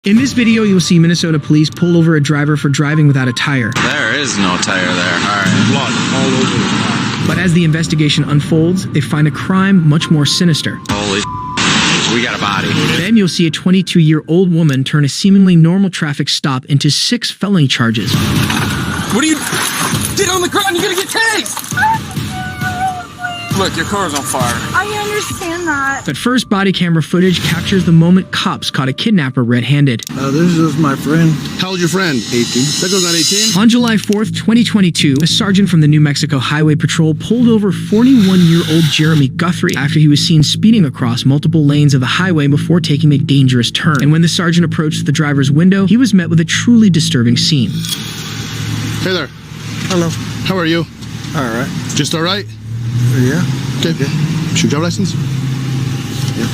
In this video, you'll see Minnesota police pull over a driver for driving without a tire. There is no tire there. All right. Blood all over the car. But as the investigation unfolds, they find a crime much more sinister. Holy we got a body. Then you'll see a 22-year-old woman turn a seemingly normal traffic stop into 6 felony charges. What are you... Get on the ground, you're gonna get tased! Look, your car's on fire. I understand that. But first, body camera footage captures the moment cops caught a kidnapper red-handed. This is my friend. How old's your friend? 18. That goes on 18? On July 4th, 2022, a sergeant from the New Mexico Highway Patrol pulled over 41-year-old Jeremy Guthrie after he was seen speeding across multiple lanes of the highway before taking a dangerous turn. And when the sergeant approached the driver's window, he was met with a truly disturbing scene. Hey there. Hello. How are you? All right. Just all right? Yeah. Okay. Yeah. Is your driver license? Yeah.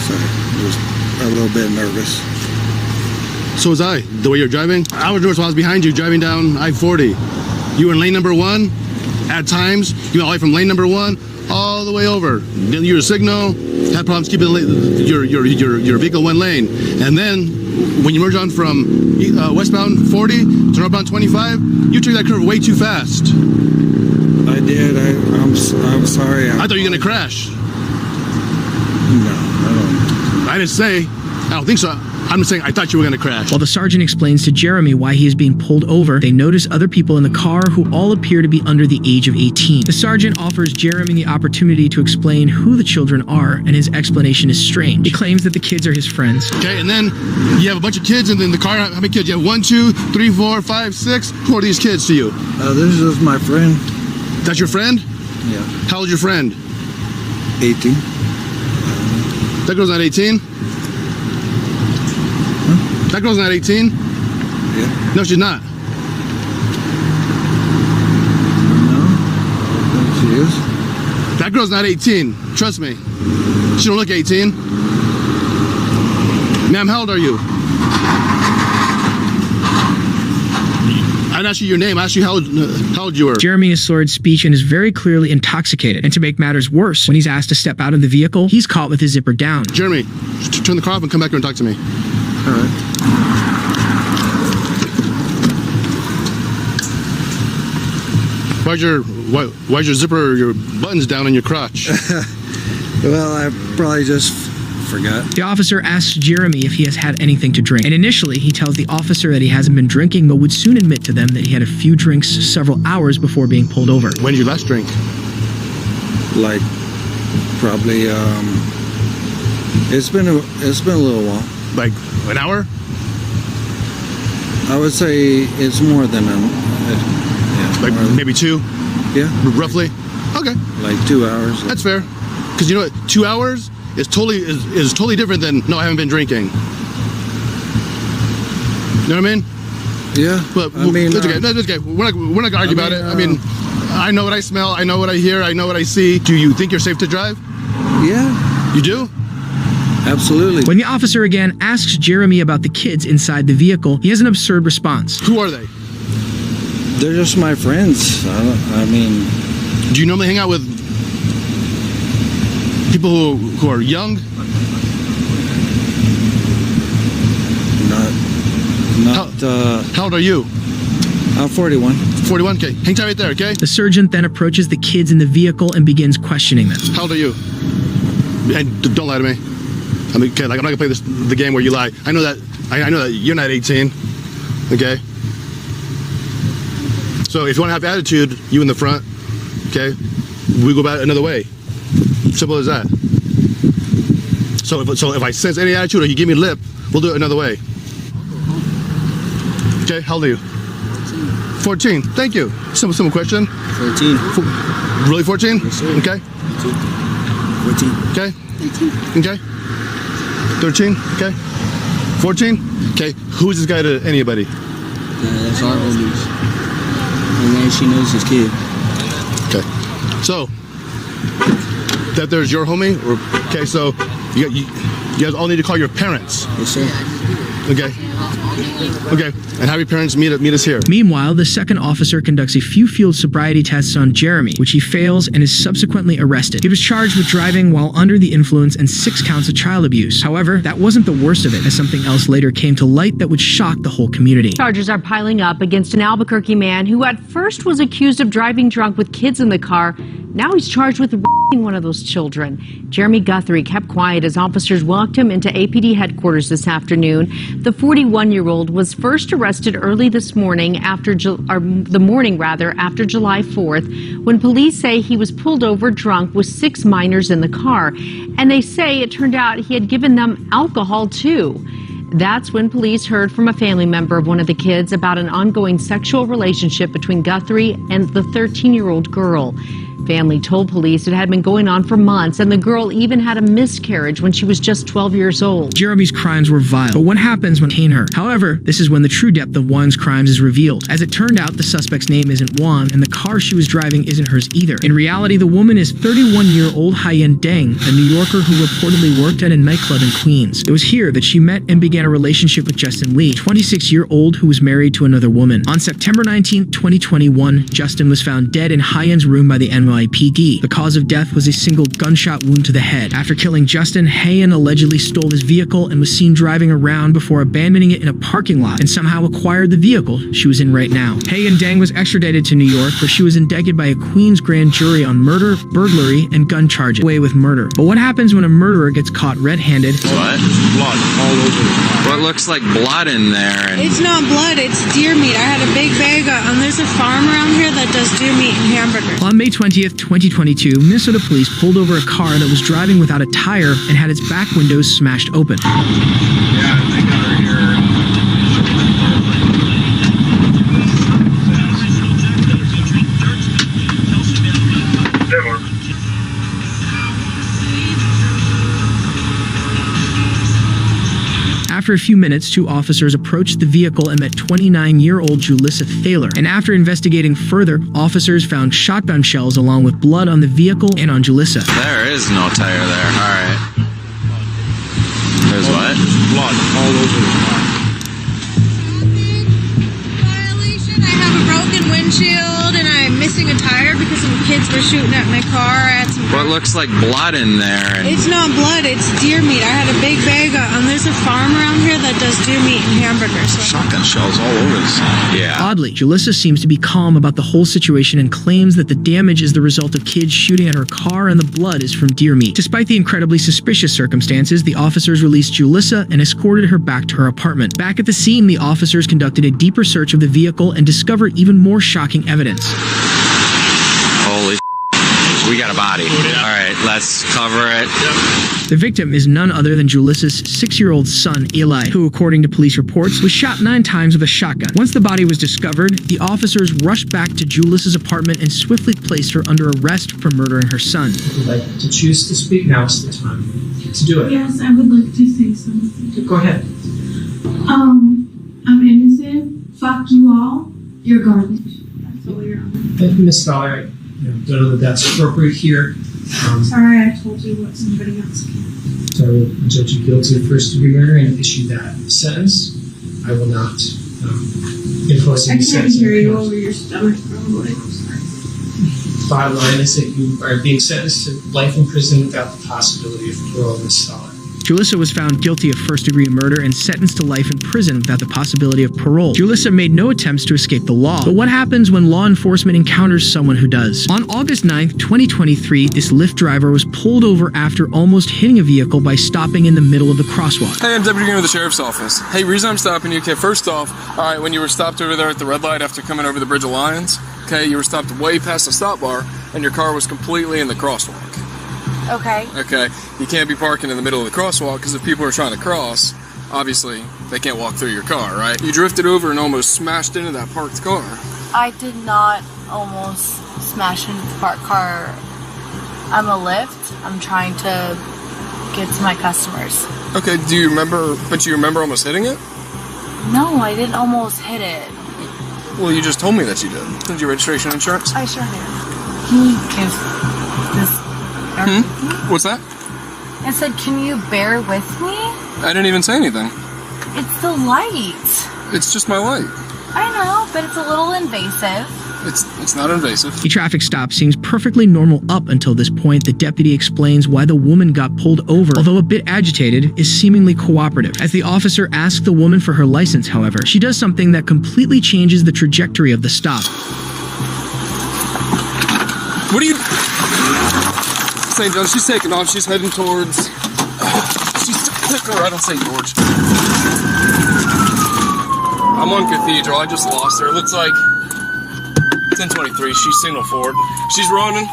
Sorry. I was a little bit nervous. So was I. The way you're driving? I was nervous while I was behind you driving down I-40. You were in lane number 1. At times, you went all the way from lane number 1 all the way over. Then you were a signal, had problems keeping your vehicle one lane. And then when you merge on from westbound 40 to northbound 25, you took that curve way too fast. I did. I'm sorry. I thought you were gonna crash. No, I I didn't say. I don't think so. I'm just saying I thought you were gonna crash. While the sergeant explains to Jeremy why he is being pulled over, they notice other people in the car who all appear to be under the age of 18. The sergeant offers Jeremy the opportunity to explain who the children are, and his explanation is strange. He claims that the kids are his friends. Okay, and then you have a bunch of kids in the car. How many kids? You have 1, 2, 3, 4, 5, 6. Who are these kids to you? This is my friend. That's your friend? Yeah. How old's your friend? 18. That girl's not 18? That girl's not 18? Yeah. No, she's not. No. I think she is. That girl's not 18. Trust me. She don't look 18. Ma'am, how old are you? I didn't ask you your name. I asked you how old you were. Jeremy is slurred speech and is very clearly intoxicated. And to make matters worse, when he's asked to step out of the vehicle, he's caught with his zipper down. Jeremy, turn the car off and come back here and talk to me. All right. Why's your zipper, your buttons down on your crotch? Well, I probably just forgot. The officer asks Jeremy if he has had anything to drink. And initially, he tells the officer that he hasn't been drinking, but would soon admit to them that he had a few drinks several hours before being pulled over. When did you last drink? Like, probably, it's been a little while. Like an hour? I would say it's more than yeah, Like maybe 2? Yeah. Roughly? Okay. Like 2 hours. That's fair. Because you know what? 2 hours is totally different than, no, I haven't been drinking. You know what I mean? Yeah. But I mean, it's okay. It's okay. We're not gonna argue about it. I mean, I know what I smell. I know what I hear. I know what I see. Do you think you're safe to drive? Yeah. You do? Absolutely. When the officer again asks Jeremy about the kids inside the vehicle, he has an absurd response. Who are they? They're just my friends. I mean... Do you normally hang out with people who are young? How old are you? I'm 41. 41? Okay. Hang tight right there, okay? The sergeant then approaches the kids in the vehicle and begins questioning them. How old are you? And don't lie to me. I mean, okay, like, I'm not gonna play the game where you lie. I know that you're not 18. Okay? So if you want to have attitude, you in the front, okay? We go about it another way. Simple as that. So if I sense any attitude or you give me lip, we'll do it another way. Okay, how old are you? 14. Thank you. Simple question. 14. Really 14? Yes, sir. Okay. 14. Okay. 18. Okay. 13. Okay. 14. Okay. Who is this guy to anybody? That's our homies. And then she knows his kid. Okay. So that there's your homie. Okay. So you guys all need to call your parents. Yes, sir. Okay. Okay. And have your parents meet us here. Meanwhile, the second officer conducts a few field sobriety tests on Jeremy, which he fails and is subsequently arrested. He was charged with driving while under the influence and 6 counts of child abuse. However, that wasn't the worst of it, as something else later came to light that would shock the whole community. Charges are piling up against an Albuquerque man who at first was accused of driving drunk with kids in the car. Now he's charged with raping one of those children. Jeremy Guthrie kept quiet as officers walked him into APD headquarters this afternoon. The 41-year-old was first arrested early this morning after July 4th, when police say he was pulled over drunk with 6 minors in the car. And they say it turned out he had given them alcohol too. That's when police heard from a family member of one of the kids about an ongoing sexual relationship between Guthrie and the 13-year-old girl. Family told police it had been going on for months, and the girl even had a miscarriage when she was just 12 years old. Jeremy's crimes were vile, but what happens when they detain her? However, this is when the true depth of Juan's crimes is revealed. As it turned out, the suspect's name isn't Juan, and the car she was driving isn't hers either. In reality, the woman is 31-year-old Hyen Deng, a New Yorker who reportedly worked at a nightclub in Queens. It was here that she met and began a relationship with Justin Lee, 26-year-old who was married to another woman. On September 19, 2021, Justin was found dead in Hyen's room by the NYPD. The cause of death was a single gunshot wound to the head. After killing Justin, Hyen allegedly stole his vehicle and was seen driving around before abandoning it in a parking lot and somehow acquired the vehicle she was in right now. Hyen Deng was extradited to New York, where she was indicted by a Queens grand jury on murder, burglary, and gun charges. Away with murder. But what happens when a murderer gets caught red-handed? What? Blood all over. What looks like blood in there? And It's not blood, it's deer meat. I had a big bag there's a farm around here that does deer meat and hamburgers. On May 20th, 2022, Minnesota police pulled over a car that was driving without a tire and had its back windows smashed open. Yeah, they got her here. After a few minutes, 2 officers approached the vehicle and met 29-year-old Julissa Thaler. And after investigating further, officers found shotgun shells along with blood on the vehicle and on Julissa. there is no tire there. All right. There's what? Blood all over the car. Violation. I have a broken windshield and I'm missing a tire because some kids were shooting at my car. I had some. What looks like blood in there? And It's not blood, it's deer meat. I had a big bag there's a farm around here that does deer meat and hamburgers. Shotgun shells all over the side. yeah. Oddly, Julissa seems to be calm about the whole situation and claims that the damage is the result of kids shooting at her car and the blood is from deer meat. Despite the incredibly suspicious circumstances, the officers released Julissa and escorted her back to her apartment. Back at the scene, the officers conducted a deeper search of the vehicle and discovered even more shocking evidence. Holy we got a body. All right, let's cover it. The victim is none other than Julissa's 6-year-old son, Eli, who, according to police reports, was shot 9 times with a shotgun. Once the body was discovered, the officers rushed back to Julissa's apartment and swiftly placed her under arrest for murdering her son. If you'd like to choose to speak, now is the time to do it. Yes, I would like to say something. Go ahead. I'm innocent. Fuck you all. You're garbage. That's all you're on. Thank you, Ms. Fowler. I don't know that that's appropriate here. Sorry, I told you what somebody else can. So I will judge you guilty of first-degree murder and issue that sentence. I will not impose I any can't sentence. hear you over your stomach, probably. Bottom line is that you are being sentenced to life in prison without the possibility of parole, Ms. Fowler. Julissa was found guilty of first-degree murder and sentenced to life in prison without the possibility of parole. Julissa made no attempts to escape the law. But what happens when law enforcement encounters someone who does? On August 9th, 2023, this Lyft driver was pulled over after almost hitting a vehicle by stopping in the middle of the crosswalk. Hey, I'm Deputy Green with the Sheriff's Office. Hey, reason I'm stopping you, okay, first off, all right, when you were stopped over there at the red light after coming over the Bridge of Lions, okay, you were stopped way past the stop bar, and your car was completely in the crosswalk. Okay. Okay, you can't be parking in the middle of the crosswalk because if people are trying to cross, obviously they can't walk through your car, right? You drifted over and almost smashed into that parked car. I did not almost smash into the parked car. I'm a Lyft. I'm trying to get to my customers. Okay, do you remember, but you remember almost hitting it? No, I didn't almost hit it. Well, you just told me that you did. Did your registration and insurance? I sure did. Can you give this? What's that? I said, can you bear with me? I didn't even say anything. It's the light. It's just my light. I know, but it's a little invasive. It's not invasive. A traffic stop seems perfectly normal up until this point. The deputy explains why the woman got pulled over, although a bit agitated, is seemingly cooperative. As the officer asks the woman for her license, however, she does something that completely changes the trajectory of the stop. What are you... St. John, she's taking off. She's heading towards... She's taking right on St. George. I'm on Cathedral. I just lost her. It looks like 1023. She's signal forward. She's running.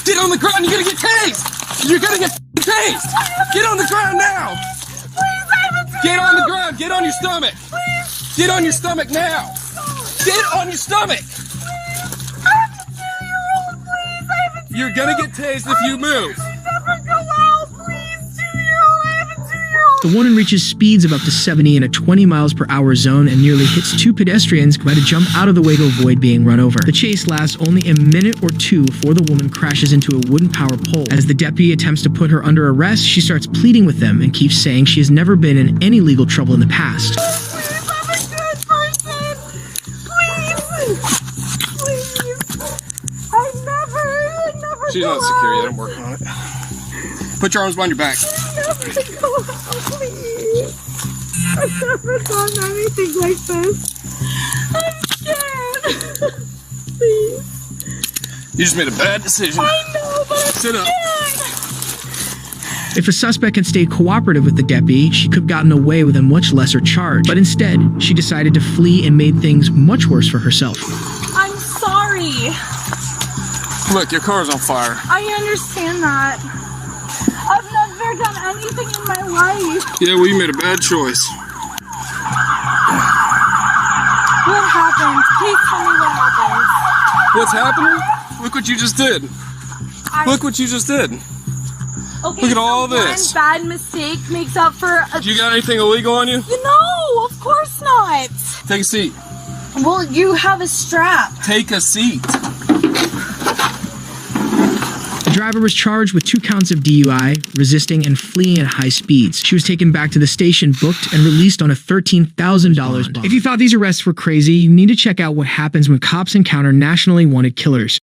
Get on the ground. You're gonna get tased. You're gonna get tased. Get on the ground now. Get on the ground. Get on your stomach. Get on your stomach now. Get on your stomach. You're gonna get tased if you move. The woman reaches speeds of up to 70 in a 20 miles per hour zone and nearly hits two pedestrians who had to jump out of the way to avoid being run over. The chase lasts only a minute or two before the woman crashes into a wooden power pole. As the deputy attempts to put her under arrest, she starts pleading with them and keeps saying she has never been in any legal trouble in the past. She's not secure yet. I'm working on it. Put your arms behind your back. I've never done anything like this. I'm scared. Please. You just made a bad decision. I know, but I'm Sit up. If a suspect had stayed cooperative with the deputy, she could have gotten away with a much lesser charge. But instead, she decided to flee and made things much worse for herself. I'm sorry. Look, your car's on fire. I understand that. I've never done anything in my life. Yeah, well, you made a bad choice. What happened? Please tell me what happened. What's happening? Look what you just did. Look what you just did. Okay, Look at so all this. One bad mistake makes up for a... You got anything illegal on you? No, of course not. Take a seat. Well, you have a strap. Take a seat. The driver was charged with 2 counts of DUI, resisting, and fleeing at high speeds. She was taken back to the station, booked, and released on a $13,000 bond. If you thought these arrests were crazy, you need to check out what happens when cops encounter nationally wanted killers.